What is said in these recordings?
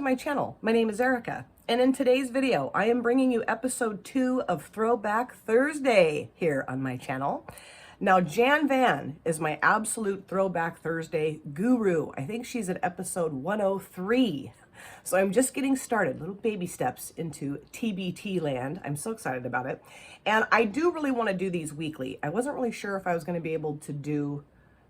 my channel. My name is Erica, and in today's video, I am bringing you episode 2 of Throwback Thursday here on my channel. Now, Jan Van is my absolute Throwback Thursday guru. I think she's at episode 103. So I'm just getting started, little baby steps into TBT land. I'm so excited about it. And I do really want to do these weekly. I wasn't really sure if I was going to be able to do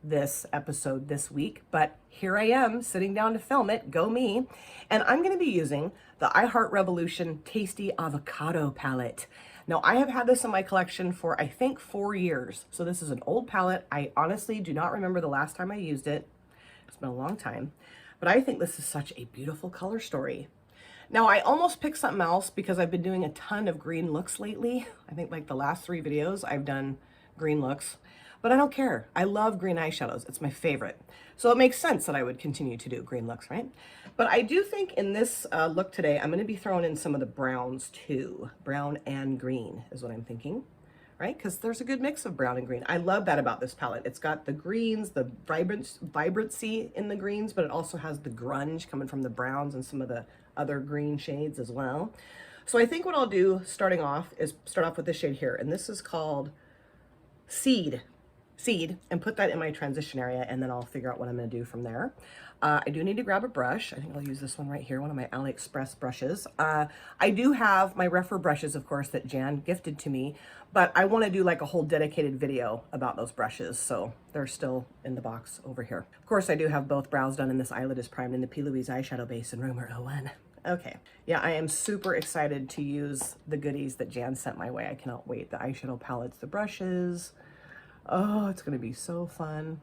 this episode this week, but here I am sitting down to film it. Go me. And I'm going to be using the I Heart Revolution Tasty Avocado palette. Now, I have had this in my collection for I think 4 years. So this is an old palette. I honestly do not remember the last time I used it. It's been a long time, but I think this is such a beautiful color story. Now, I almost picked something else because I've been doing a ton of green looks lately. I think like the last 3 videos I've done green looks. But I don't care. I love green eyeshadows. It's my favorite. So it makes sense that I would continue to do green looks, right? But I do think in this look today, I'm going to be throwing in some of the browns too. Brown and green is what I'm thinking, right? Because there's a good mix of brown and green. I love that about this palette. It's got the greens, the vibrancy in the greens, but it also has the grunge coming from the browns and some of the other green shades as well. So I think what I'll do starting off is start off with this shade here. And this is called Seed, and put that in my transition area, and then I'll figure out what I'm going to do from there. I do need to grab a brush. I think I'll use this one right here, one of my AliExpress brushes. I do have my Refer brushes, of course, that Jan gifted to me, but I want to do like a whole dedicated video about those brushes, so they're still in the box over here. Of course, I do have both brows done, and this eyelid is primed in the P. Louise eyeshadow base in Rumor 01. Okay, yeah, I am super excited to use the goodies that Jan sent my way. I cannot wait. The eyeshadow palettes, the brushes. Oh, it's going to be so fun.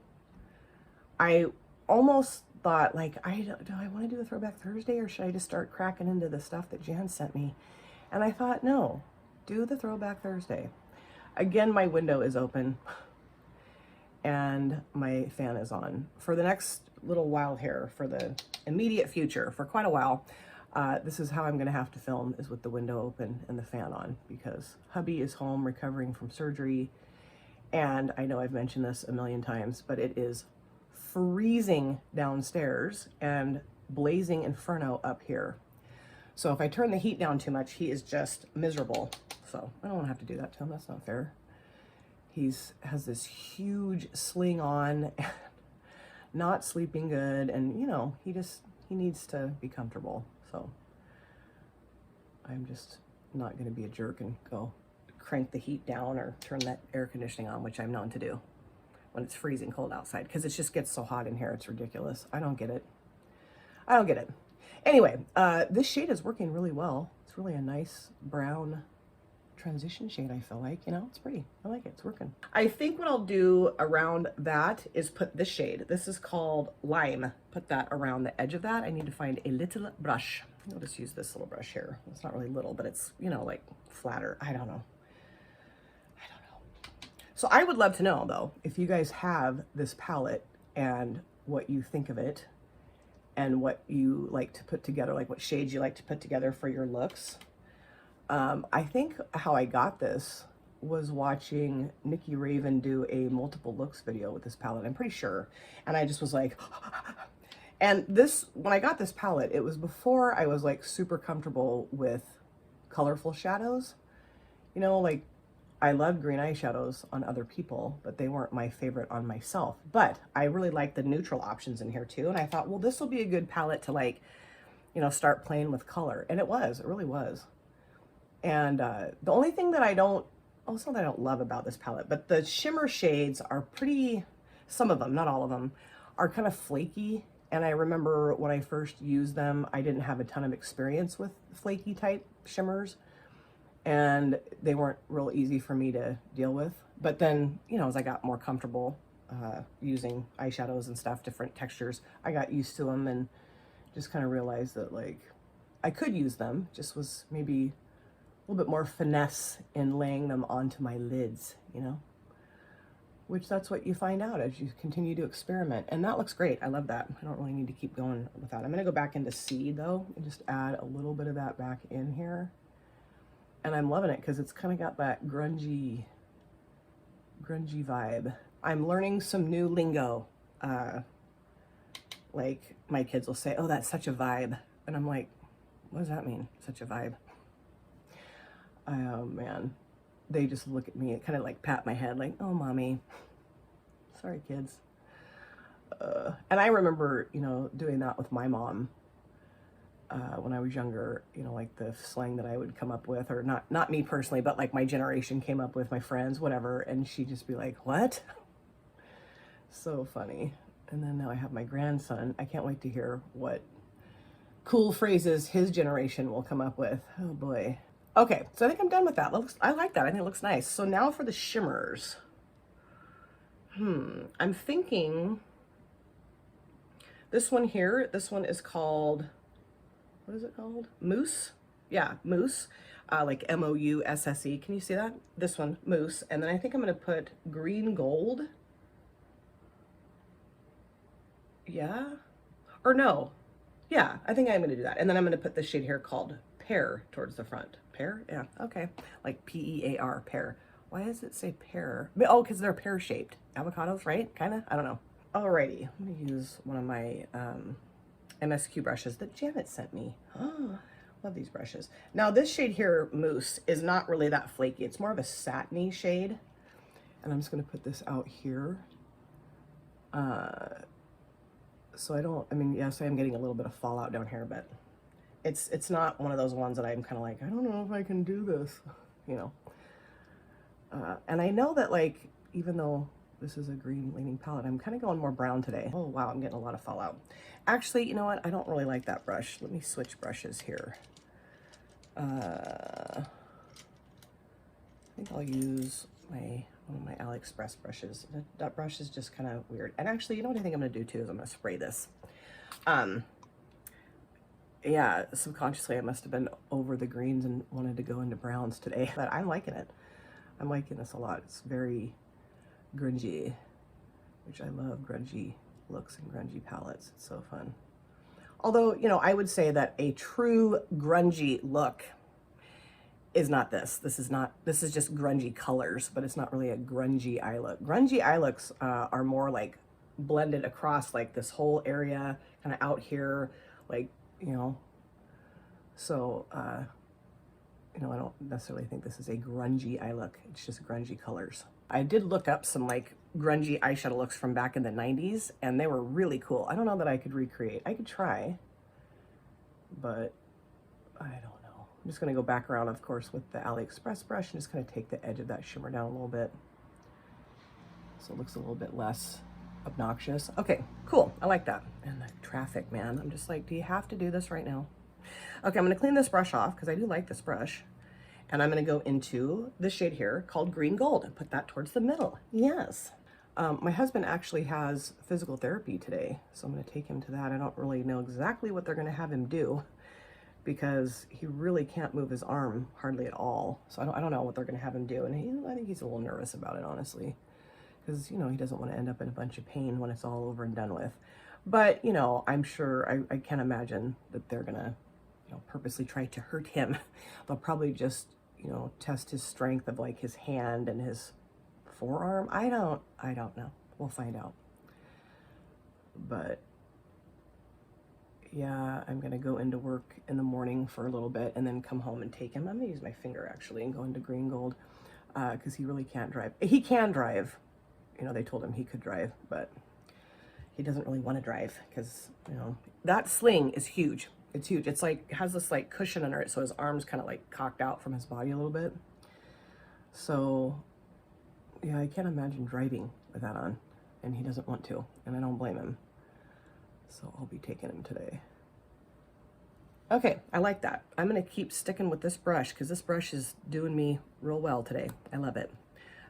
I almost thought, like, do I want to do a Throwback Thursday, or should I just start cracking into the stuff that Jan sent me? And I thought, no, do the Throwback Thursday. Again, my window is open and my fan is on. For the next little while here, for the immediate future, for quite a while, this is how I'm going to have to film, is with the window open and the fan on, because hubby is home recovering from surgery. And I know I've mentioned this a million times, but it is freezing downstairs and blazing inferno up here. So if I turn the heat down too much, he is just miserable. So I don't want to have to do that to him. That's not fair. Has this huge sling on, and not sleeping good. And, you know, he needs to be comfortable. So I'm just not going to be a jerk and go crank the heat down or turn that air conditioning on, which I'm known to do when it's freezing cold outside, because it just gets so hot in here. It's ridiculous. I don't get it. I don't get it. Anyway, this shade is working really well. It's really a nice brown transition shade, I feel like. You know, it's pretty. I like it. It's working. I think what I'll do around that is put this shade. This is called Lime. Put that around the edge of that. I need to find a little brush. I'll just use this little brush here. It's not really little, but it's, you know, like flatter. I don't know. So I would love to know, though, if you guys have this palette and what you think of it and what you like to put together, like what shades you like to put together for your looks. I think how I got this was watching Nikki Raven do a multiple looks video with this palette, I'm pretty sure. And I just was like, and this, when I got this palette, it was before I was like super comfortable with colorful shadows. You know, like, I love green eyeshadows on other people, but they weren't my favorite on myself. But I really like the neutral options in here too. And I thought, well, this will be a good palette to, like, you know, start playing with color. And it really was. And the only thing that it's not that I don't love about this palette, but the shimmer shades are pretty, some of them, not all of them, are kind of flaky. And I remember when I first used them, I didn't have a ton of experience with flaky type shimmers, and they weren't real easy for me to deal with. But then, you know, as I got more comfortable using eyeshadows and stuff, different textures, I got used to them and just kind of realized that, like, I could use them, just was maybe a little bit more finesse in laying them onto my lids, you know, which that's what you find out as you continue to experiment. And that looks great. I love that. I don't really need to keep going with that. I'm going to go back into Seed, though, and just add a little bit of that back in here. And I'm loving it because it's kind of got that grungy vibe. I'm learning some new lingo. Like my kids will say, oh, that's such a vibe. And I'm like, what does that mean? Such a vibe. Oh man, they just look at me and kind of like pat my head like, oh mommy, sorry kids. And I remember, you know, doing that with my mom when I was younger, you know, like the slang that I would come up with, or not me personally, but like my generation came up with, my friends, whatever, and she'd just be like, what? So funny. And then now I have my grandson. I can't wait to hear what cool phrases his generation will come up with. Oh boy. Okay, so I think I'm done with that. I like that. I think it looks nice. So now for the shimmers. I'm thinking this one here, this one is called, what is it called? Mousse? Yeah, Mousse. Like M-O-U-S-S-E. Can you see that? This one, Mousse. And then I think I'm going to put green gold. Yeah. Or no. Yeah, I think I'm going to do that. And then I'm going to put this shade here called Pear towards the front. Pear? Yeah, okay. Like P-E-A-R, pear. Why does it say pear? Oh, because they're pear-shaped. Avocados, right? Kind of? I don't know. Alrighty, I'm going to use one of my MSQ brushes that Janet sent me. Oh, love these brushes. Now, this shade here, Mousse, is not really that flaky. It's more of a satiny shade. And I'm just going to put this out here. So I don't, I mean, yes, I am getting a little bit of fallout down here, but it's not one of those ones that I'm kind of like, I don't know if I can do this, you know. And I know that, like, even though this is a green leaning palette, I'm kind of going more brown today. Oh, wow, I'm getting a lot of fallout. Actually, you know what? I don't really like that brush. Let me switch brushes here. I think I'll use one of my AliExpress brushes. That brush is just kind of weird. And actually, you know what I think I'm going to do too is I'm going to spray this. Yeah, subconsciously I must have been over the greens and wanted to go into browns today, but I'm liking it. I'm liking this a lot. It's very grungy, which I love grungy looks and grungy palettes. It's so fun. Although, you know, I would say that a true grungy look is not this. This is just grungy colors, but it's not really a grungy eye look. Grungy eye looks are more like blended across like this whole area, kind of out here, like, you know, so, you know, I don't necessarily think this is a grungy eye look. It's just grungy colors. I did look up some like grungy eyeshadow looks from back in the 90s, and they were really cool. I don't know that I could recreate. I could try, but I don't know. I'm just gonna go back around, of course, with the AliExpress brush and just kind of take the edge of that shimmer down a little bit, so it looks a little bit less obnoxious. Okay, cool. I like that. And the traffic, man. I'm just like, do you have to do this right now? Okay, I'm gonna clean this brush off because I do like this brush. And I'm gonna go into this shade here called Green Gold and put that towards the middle. Yes. My husband actually has physical therapy today, so I'm gonna take him to that. I don't really know exactly what they're gonna have him do because he really can't move his arm hardly at all. So I don't know what they're gonna have him do. And I think he's a little nervous about it, honestly, because, you know, he doesn't want to end up in a bunch of pain when it's all over and done with. But, you know, I'm sure, I can't imagine that they're gonna, you know, purposely try to hurt him. They'll probably just, you know, test his strength of like his hand and his forearm. I don't know. We'll find out. But yeah, I'm gonna go into work in the morning for a little bit and then come home and take him. I'm gonna use my finger actually and go into Green Gold because he really can't drive. He can drive. You know, they told him he could drive, but he doesn't really want to drive because, you know, that sling is huge. It's huge. It's like, has this like cushion under it, so his arm's kind of like cocked out from his body a little bit. So yeah, I can't imagine driving with that on, and he doesn't want to, and I don't blame him. So I'll be taking him today. Okay, I like that. I'm gonna keep sticking with this brush because this brush is doing me real well today. I love it.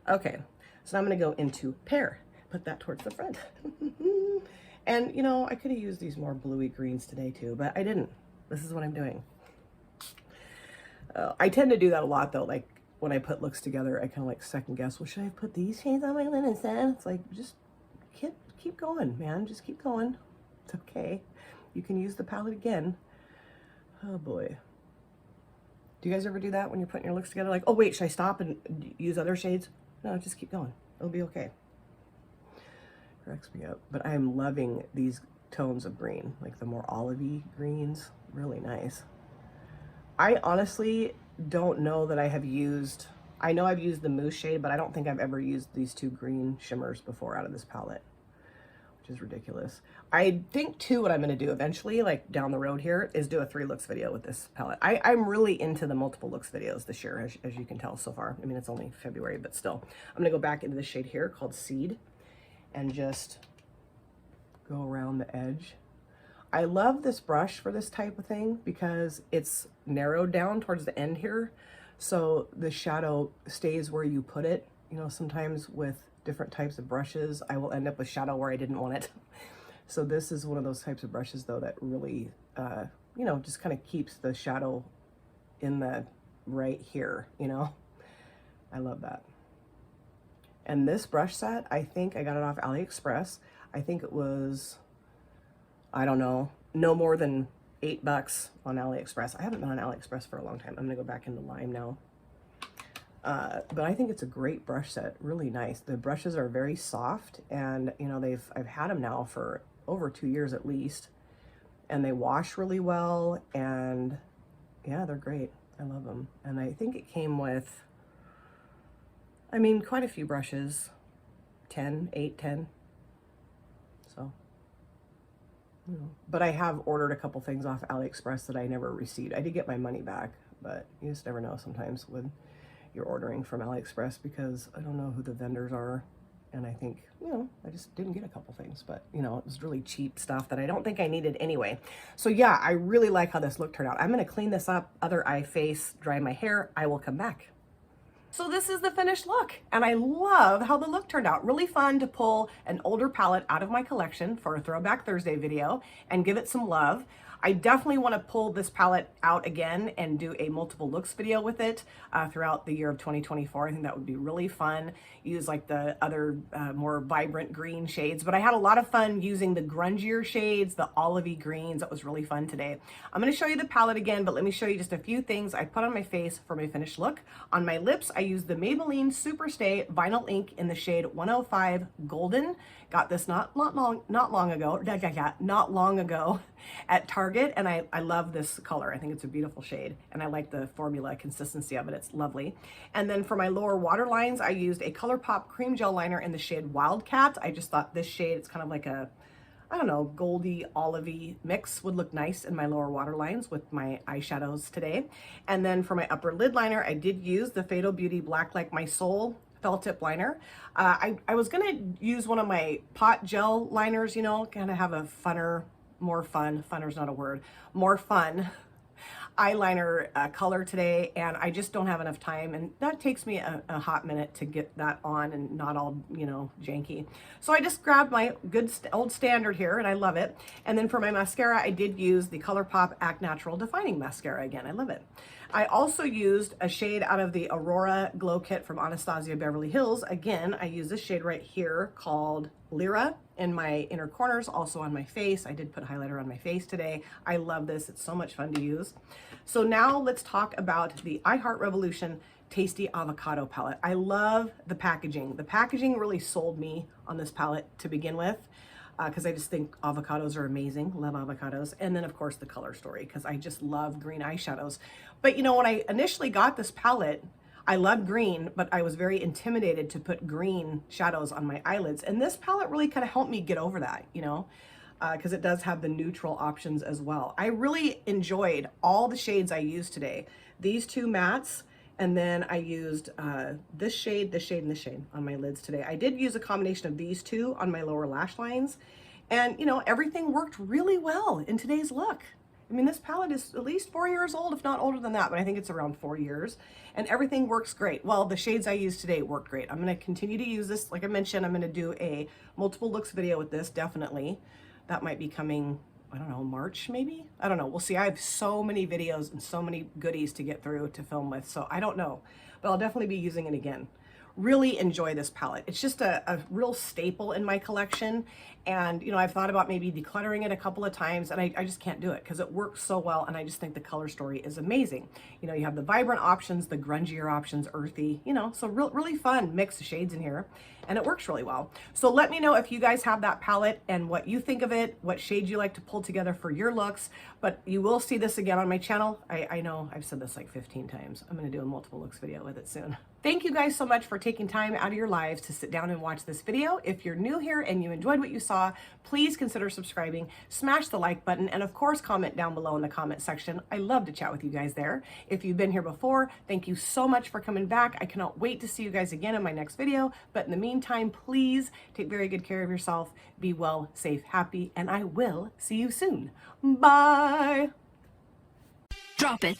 Okay, so I'm gonna go into Pear. Put that towards the front. And, you know, I could have used these more bluey greens today too, but I didn't. This is what I'm doing. I tend to do that a lot though. Like when I put looks together, I kind of like second guess, well, should I put these shades on my lid instead? It's like, just keep going, man. Just keep going. It's okay. You can use the palette again. Oh boy. Do you guys ever do that when you're putting your looks together? Like, oh wait, should I stop and use other shades? No, just keep going. It'll be okay. Cracks me up. But I am loving these tones of green, like the more olivey greens. Really nice. I honestly don't know that I have used, I know I've used the mousse shade, but I don't think I've ever used these two green shimmers before out of this palette, which is ridiculous. I think too what I'm going to do eventually, like down the road here, is do a 3 looks video with this palette. I'm really into the multiple looks videos this year, as you can tell so far. I mean, it's only February, but still. I'm going to go back into this shade here called Seed and just go around the edge. I love this brush for this type of thing because it's narrowed down towards the end here, so the shadow stays where you put it. You know, sometimes with different types of brushes, I will end up with shadow where I didn't want it. So this is one of those types of brushes though that really, you know, just kind of keeps the shadow in the right here, you know. I love that. And this brush set, I think I got it off AliExpress. I think it was, I don't know, no more than $8 on AliExpress. I haven't been on AliExpress for a long time. I'm gonna go back into Lime now. But I think it's a great brush set, really nice. The brushes are very soft, and you know, I've had them now for over 2 years at least, and they wash really well, and yeah, they're great. I love them. And I think it came with, I mean, quite a few brushes, 10, 8, 10. So, you know. But I have ordered a couple things off AliExpress that I never received. I did get my money back, but you just never know sometimes when you're ordering from AliExpress, because I don't know who the vendors are. And I think, you know, I just didn't get a couple things, but you know, it was really cheap stuff that I don't think I needed anyway. So yeah, I really like how this look turned out. I'm going to clean this up, other eye, face, dry my hair. I will come back. So this is the finished look, and I love how the look turned out. Really fun to pull an older palette out of my collection for a Throwback Thursday video and give it some love. I definitely want to pull this palette out again and do a multiple looks video with it throughout the year of 2024. I think that would be really fun. Use like the other more vibrant green shades, but I had a lot of fun using the grungier shades, the olivey greens. That was really fun today. I'm going to show you the palette again, but let me show you just a few things I put on my face for my finished look. On my lips, I used the Maybelline Superstay Vinyl Ink in the shade 105 Golden. Got this not long ago at Target, and I love this color. I think it's a beautiful shade, and I like the formula consistency of it. It's lovely. And then for my lower waterlines, I used a ColourPop cream gel liner in the shade Wildcat. I just thought this shade, it's kind of like a, I don't know, goldy olivey mix, would look nice in my lower waterlines with my eyeshadows today. And then for my upper lid liner, I did use the Fatal Beauty Black Like My Soul felt tip liner. I was gonna use one of my pot gel liners, you know, kind of have a funner, more fun, funner's not a word, more fun eyeliner color today, and I just don't have enough time, and that takes me a hot minute to get that on and not all, you know, janky. So I just grabbed my good old standard here, and I love it. And then for my mascara, I did use the ColourPop Act Natural Defining Mascara again. I love it. I also used a shade out of the Aurora Glow Kit from Anastasia Beverly Hills. Again, I use this shade right here called Lyra in my inner corners, also on my face. I did put highlighter on my face today. I love this. It's so much fun to use. So now let's talk about the I Heart Revolution Tasty Avocado palette. I love the packaging. The packaging really sold me on this palette to begin with, because I just think avocados are amazing. Love avocados. And then of course the color story, because I just love green eyeshadows. But you know, when I initially got this palette, I love green, but I was very intimidated to put green shadows on my eyelids. And this palette really kind of helped me get over that, you know, because it does have the neutral options as well. I really enjoyed all the shades I used today. These two mattes, and then I used this shade, this shade, and this shade on my lids today. I did use a combination of these two on my lower lash lines. And, you know, everything worked really well in today's look. I mean, this palette is at least 4 years old, if not older than that, but I think it's around 4 years, and everything works great. Well, the shades I used today worked great. I'm going to continue to use this. Like I mentioned, I'm going to do a multiple looks video with this, definitely. That might be coming, I don't know, March maybe? I don't know. We'll see. I have so many videos and so many goodies to get through to film with, so I don't know, but I'll definitely be using it again. really enjoy this palette. It's just a real staple in my collection. And, you know, I've thought about maybe decluttering it a couple of times, and I just can't do it because it works so well. And I just think the color story is amazing. You know, you have the vibrant options, the grungier options, earthy, you know, so really fun mix of shades in here. And it works really well. So let me know if you guys have that palette and what you think of it, what shades you like to pull together for your looks. But you will see this again on my channel. I know I've said this like 15 times. I'm going to do a multiple looks video with it soon. Thank you guys so much for taking time out of your lives to sit down and watch this video. If you're new here and you enjoyed what you saw, please consider subscribing, smash the like button, and of course comment down below in the comment section. I love to chat with you guys there. If you've been here before, thank you so much for coming back. I cannot wait to see you guys again in my next video. But in the meantime, please take very good care of yourself. Be well, safe, happy, and I will see you soon. Bye. Drop it.